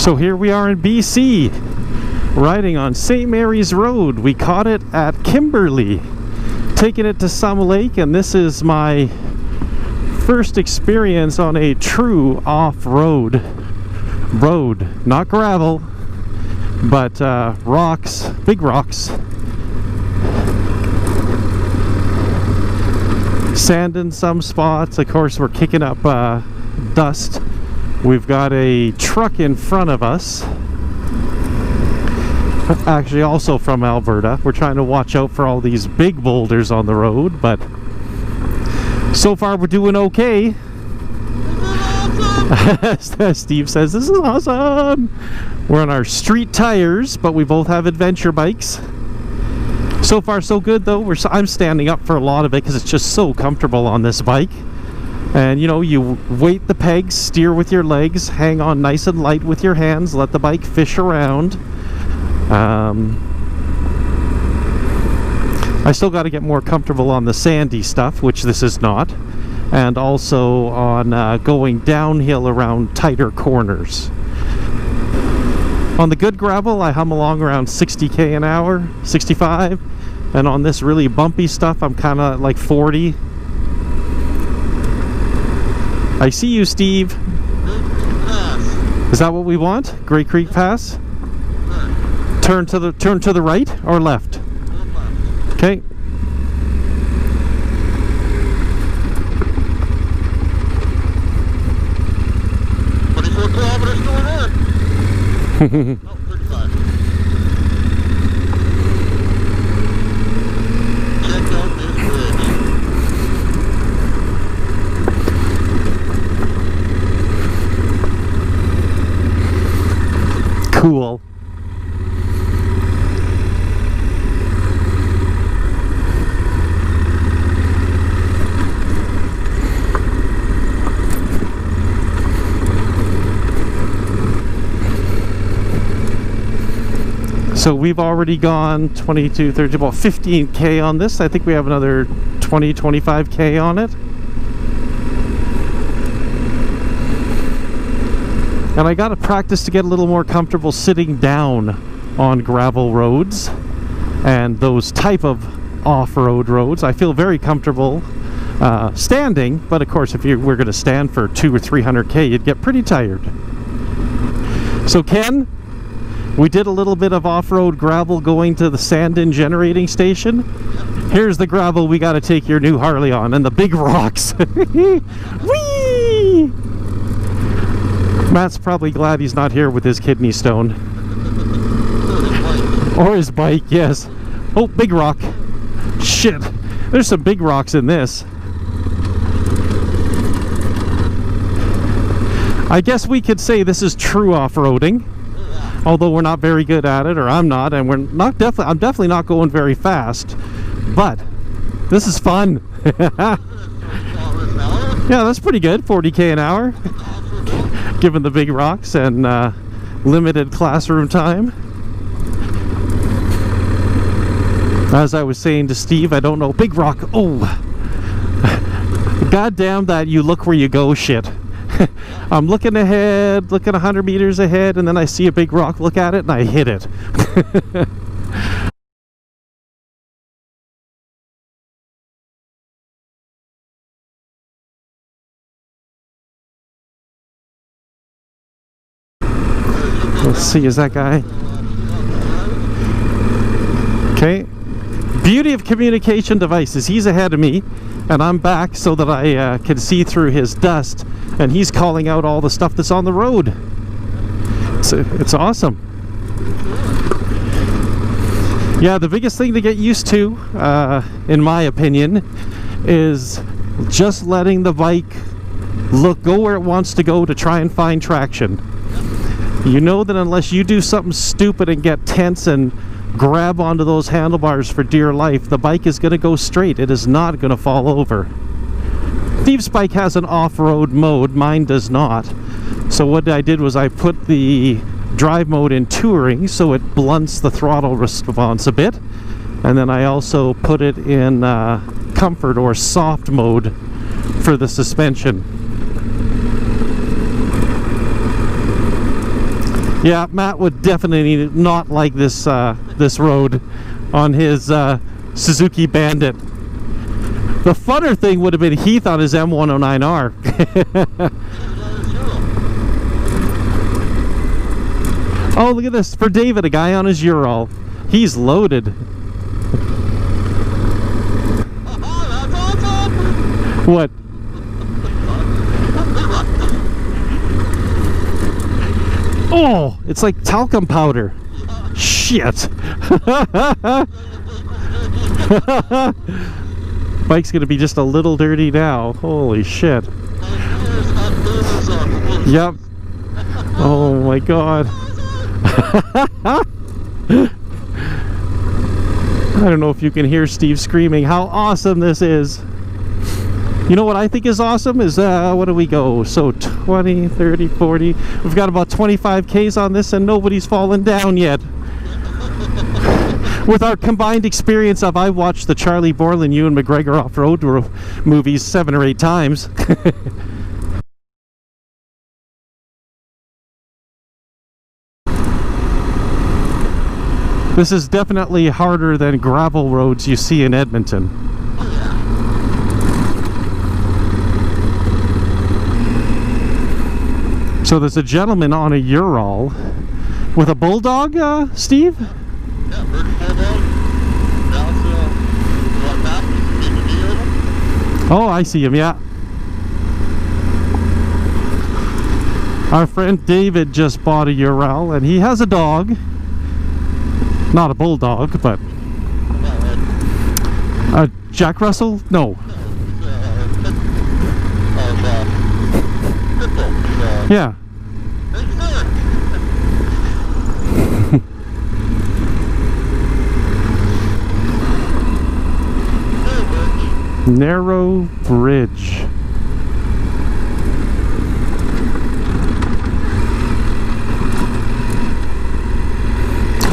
So here we are in BC, riding on St. Mary's Road. We caught it at Kimberley, taking it to some lake, and this is my first experience on a true off-road road. Not gravel, but rocks, big rocks. Sand in some spots. Of course, we're kicking up dust. We've got a truck in front of us, actually also from Alberta. We're trying to watch out for all these big boulders on the road, but so far we're doing okay. Steve says this is awesome. We're on our street tires, but we both have adventure bikes. So far so good though. I'm standing up for a lot of it because it's just so comfortable on this bike. And you know, you weight the pegs, steer with your legs, hang on nice and light with your hands, let the bike fish around. I still got to get more comfortable on the sandy stuff, which this is not, and also on going downhill around tighter corners. On the good gravel, I hum along around 60k an hour, 65, and on this really bumpy stuff, I'm kind of like 40. I see you, Steve. Is that what we want? Great Creek Pass? Turn to the right or left? Okay. Oh, 35. Check out this bridge. Cool. So we've already gone 22, 30, about 15k on this. I think we have another 20, 25k on it. And I got to practice to get a little more comfortable sitting down on gravel roads and those type of off-road roads. I feel very comfortable standing, but of course if you were going to stand for 200 or 300k, you'd get pretty tired. So Ken, we did a little bit of off-road gravel going to the Sandin generating station. Yep. Here's the gravel we got to take your new Harley on, and the big rocks. Whee! Matt's probably glad he's not here with his kidney stone. Or his bike, yes. Oh, big rock. Shit. There's some big rocks in this. I guess we could say this is true off-roading. Although we're not very good at it, or I'm not, and I'm definitely not going very fast. But this is fun. Yeah, that's pretty good. 40k an hour, given the big rocks and limited classroom time. As I was saying to Steve, I don't know, big rock. Oh, goddamn that! You look where you go, shit. I'm looking ahead, looking 100 meters ahead, and then I see a big rock, look at it, and I hit it. Let's see, is that guy? Okay. Beauty of communication devices. He's ahead of me, and I'm back so that I can see through his dust. And he's calling out all the stuff that's on the road. It's awesome. Yeah, the biggest thing to get used to, in my opinion, is just letting the bike go where it wants to go to try and find traction. You know that unless you do something stupid and get tense and grab onto those handlebars for dear life, the bike is going to go straight. It is not going to fall over. Steve's bike has an off-road mode, mine does not. So what I did was I put the drive mode in touring so it blunts the throttle response a bit. And then I also put it in comfort or soft mode for the suspension. Yeah, Matt would definitely not like this this road on his Suzuki Bandit. The funner thing would have been Heath on his M109R. Oh, look at this. For David, a guy on his Ural. He's loaded. What? Oh, it's like talcum powder. Shit. Bike's gonna be just a little dirty now. Holy shit. Yep. Oh my god. I don't know if you can hear Steve screaming how awesome this is. You know what I think is awesome is, what do we go? So 20, 30, 40. We've got about 25 Ks on this and nobody's fallen down yet. With our combined experience of, I've watched the Charlie Borland, Ewan McGregor off-road movies 7 or 8 times. This is definitely harder than gravel roads you see in Edmonton. So there's a gentleman on a Ural with a bulldog, Steve? Yeah, British Bulldog. Oh, I see him, yeah. Our friend David just bought a Ural and he has a dog. Not a bulldog, but a Jack Russell? No. Yeah. Narrow bridge.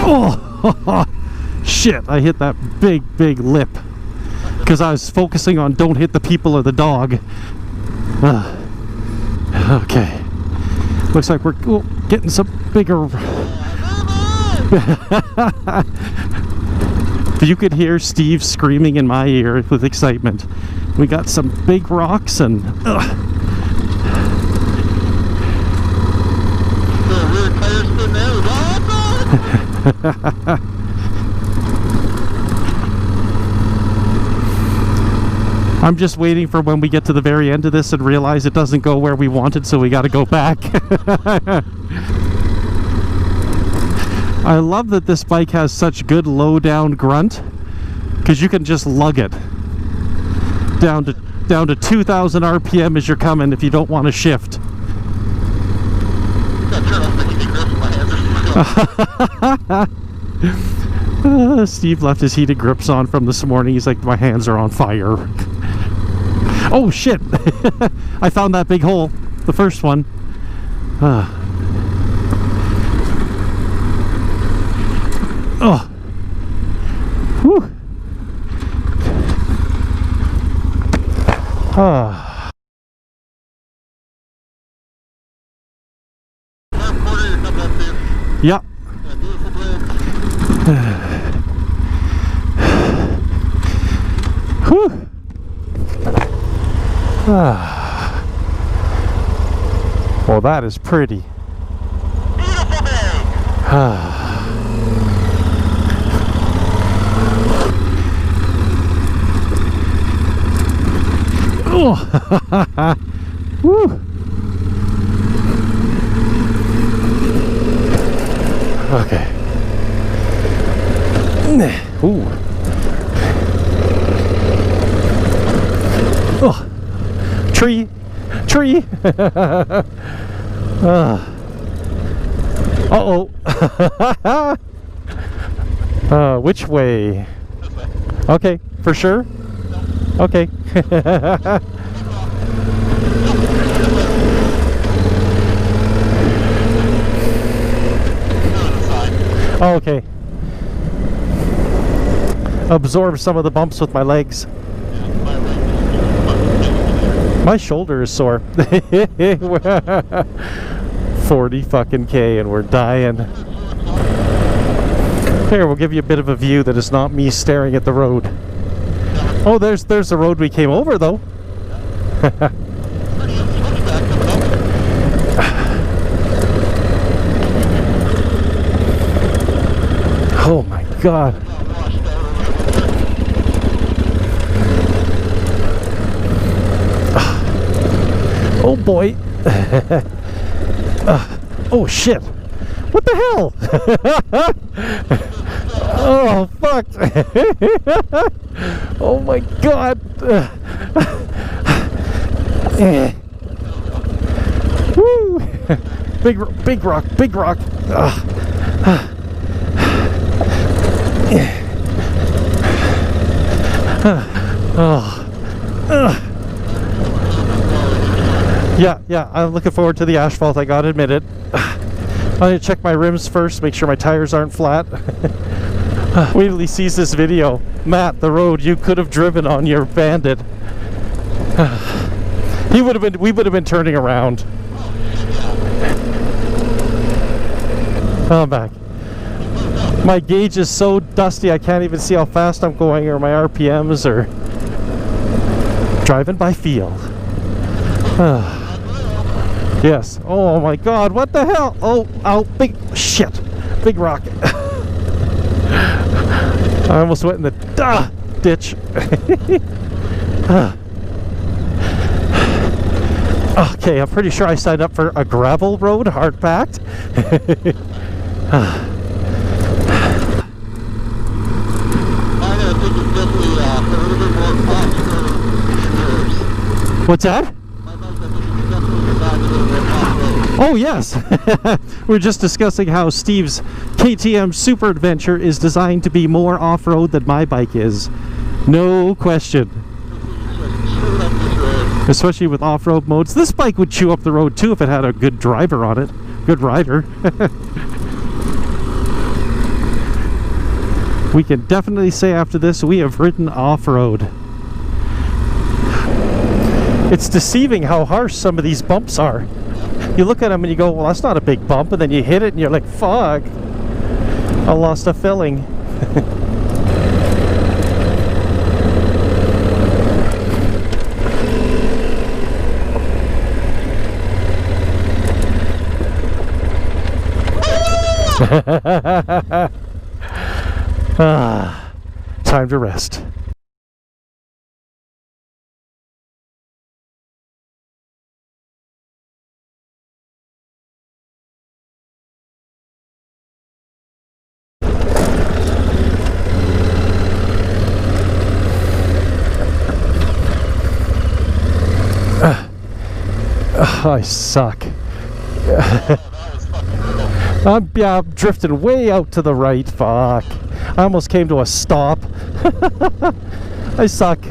Oh! Shit, I hit that big lip because I was focusing on don't hit the people or the dog. Okay, looks like we're getting some bigger. You could hear Steve screaming in my ear with excitement. We got some big rocks and I'm just waiting for when we get to the very end of this and realize it doesn't go where we wanted, so we got to go back. I love that this bike has such good low down grunt because you can just lug it down to 2,000 RPM as you're coming if you don't want to shift. Steve left his heated grips on from this morning. He's like, my hands are on fire. Oh shit. I found that big hole, the first one. Oh. Whew. Yep. Whew. Well, that is pretty. Beautiful day. Oh. Woo. Okay. Ooh. Oh. Tree. Uh-oh. Which way? Okay, for sure? Okay. Oh, okay. Absorb some of the bumps with my legs. My shoulder is sore. 40 fucking K and we're dying. Here, we'll give you a bit of a view that is not me staring at the road. Oh, there's the road we came over though. Oh my God. Oh boy. Oh shit. What the hell? Oh fuck. Oh my God. Woo. Big rock, big rock. Yeah, I'm looking forward to the asphalt, I gotta admit it. I need to check my rims first, make sure my tires aren't flat. Wait till he sees this video. Matt, the road you could have driven on your Bandit. We would have been turning around. Oh, I'm back. My gauge is so dusty I can't even see how fast I'm going or my RPMs or driving by feel. Yes. Oh my God, what the hell? Oh, big shit. Big rock. I almost went in the ditch. Okay, I'm pretty sure I signed up for a gravel road, hard packed. What's that? Oh yes. We're just discussing how Steve's KTM Super Adventure is designed to be more off-road than my bike is. No question. Especially with off-road modes. This bike would chew up the road too if it had a good driver on it. Good rider. We can definitely say after this we have ridden off-road. It's deceiving how harsh some of these bumps are. You look at them and you go, well, that's not a big bump, and then you hit it and you're like, fuck, I lost a filling. Time to rest. I suck. I'm drifting way out to the right. Fuck. I almost came to a stop. I suck.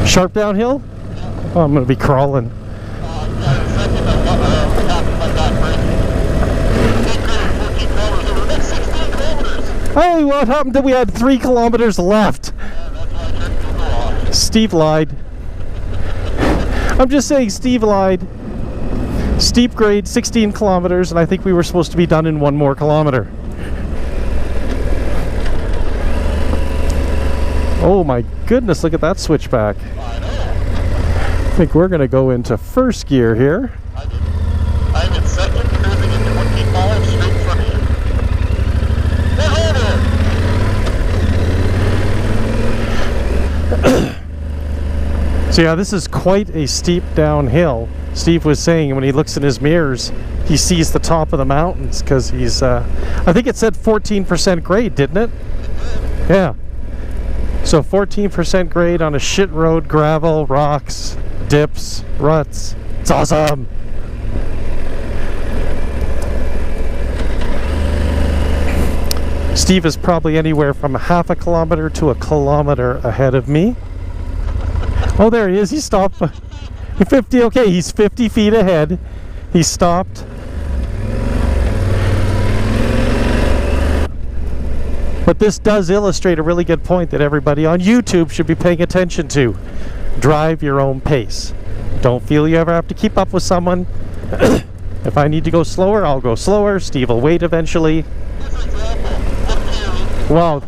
Sharp downhill? Oh, I'm going to be crawling. Hey, what happened to we had 3 kilometers left? Steve lied. I'm just saying Steve lied. Steep grade, 16 kilometers, and I think we were supposed to be done in 1 more kilometer. Oh my goodness, look at that switchback. I think we're going to go into first gear here. I'm in second, cruising at 25 straight in front of you. So yeah, this is quite a steep downhill. Steve was saying when he looks in his mirrors, he sees the top of the mountains because he's, I think it said 14% grade, didn't it? Yeah. So 14% grade on a shit road, gravel, rocks, dips, ruts. It's awesome. Steve is probably anywhere from half a kilometer to a kilometer ahead of me. Oh, there he is. He stopped. 50. Okay, he's 50 feet ahead. He stopped. But this does illustrate a really good point that everybody on YouTube should be paying attention to. Drive your own pace. Don't feel you ever have to keep up with someone. If I need to go slower, I'll go slower. Steve will wait eventually. Wow,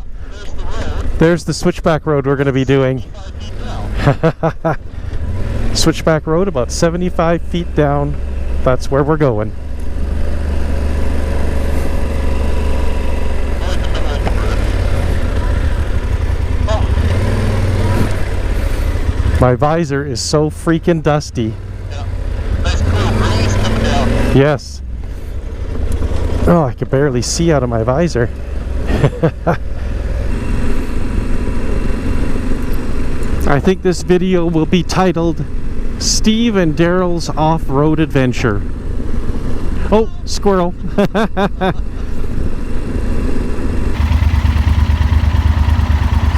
there's the switchback road we're going to be doing. Switchback road about 75 feet down. That's where we're going. My visor is so freaking dusty. Yeah. Nice cool breeze coming down. Yes. Oh, I can barely see out of my visor. I think this video will be titled Steve and Daryl's Off-Road Adventure. Oh, squirrel.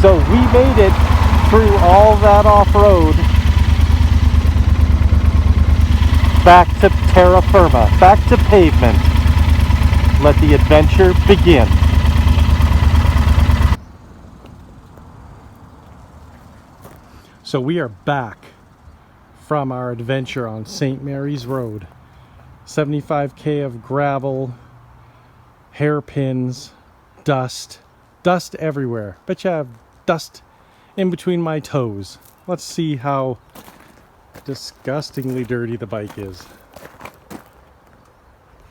So we made it through all that off-road back to terra firma, back to pavement. Let the adventure begin. So we are back from our adventure on St. Mary's Road. 75k of gravel, hairpins, dust everywhere. Bet you I have dust in between my toes. Let's see how disgustingly dirty the bike is.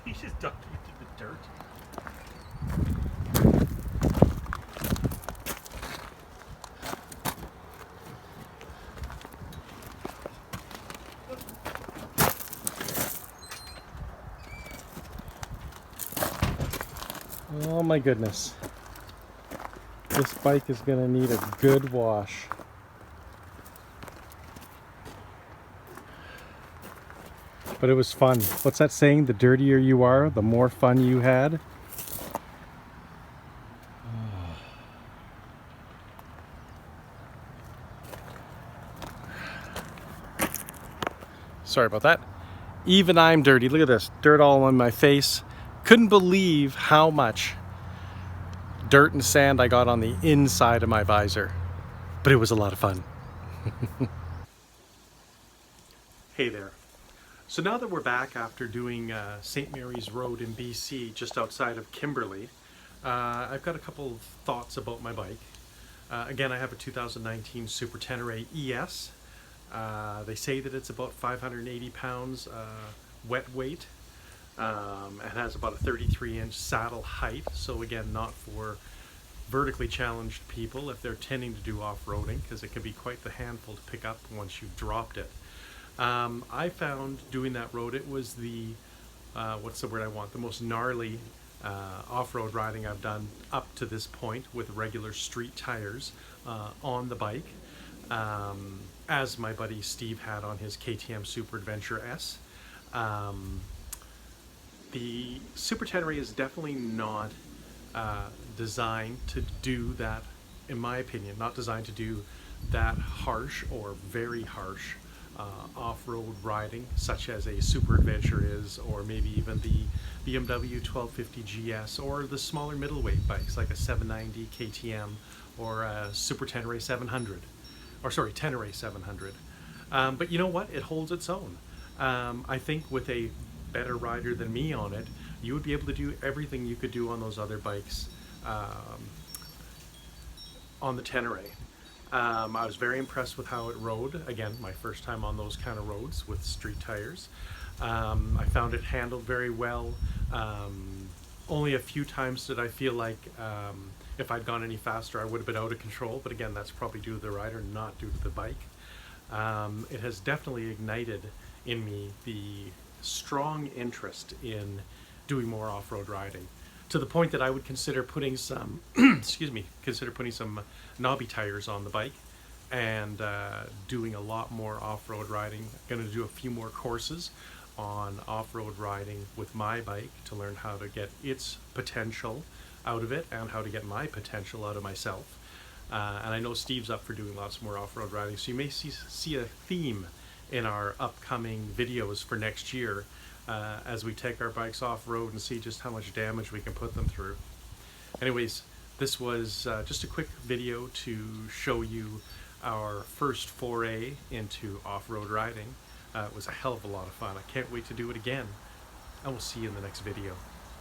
You just dumped it into the dirt. Oh my goodness. This bike is going to need a good wash. But it was fun. What's that saying? The dirtier you are, the more fun you had. Sorry about that. Even I'm dirty. Look at this. Dirt all on my face. Couldn't believe how much dirt and sand I got on the inside of my visor. But it was a lot of fun. Hey there. So now that we're back after doing St. Mary's Road in BC, just outside of Kimberley, I've got a couple of thoughts about my bike. Again, I have a 2019 Super Tenere ES. They say that it's about 580 pounds wet weight. It has about a 33-inch saddle height, so again, not for vertically challenged people if they're tending to do off-roading, because it can be quite the handful to pick up once you've dropped it. I found doing that road, it was the, what's the word I want, the most gnarly off-road riding I've done up to this point with regular street tires on the bike, as my buddy Steve had on his KTM Super Adventure S. The Super Tenere is definitely not designed to do that, in my opinion, not designed to do that harsh or very harsh off-road riding, such as a Super Adventure is, or maybe even the BMW 1250 GS, or the smaller middleweight bikes like a 790 KTM or a Super Tenere 700, or sorry, Tenere 700. But you know what? It holds its own. I think with a better rider than me on it, you would be able to do everything you could do on those other bikes on the Tenere. I was very impressed with how it rode. Again, my first time on those kind of roads with street tires. I found it handled very well. Only a few times did I feel like if I'd gone any faster I would have been out of control, but again, that's probably due to the rider, not due to the bike. It has definitely ignited in me the strong interest in doing more off-road riding, to the point that I would consider putting some consider putting some knobby tires on the bike and doing a lot more off-road riding. I'm going to do a few more courses on off-road riding with my bike to learn how to get its potential out of it and how to get my potential out of myself. And I know Steve's up for doing lots more off-road riding, so you may see a theme in our upcoming videos for next year as we take our bikes off-road and see just how much damage we can put them through. Anyways, This was just a quick video to show you our first foray into off-road riding. It was a hell of a lot of fun. I can't wait to do it again. And we'll see you in the next video.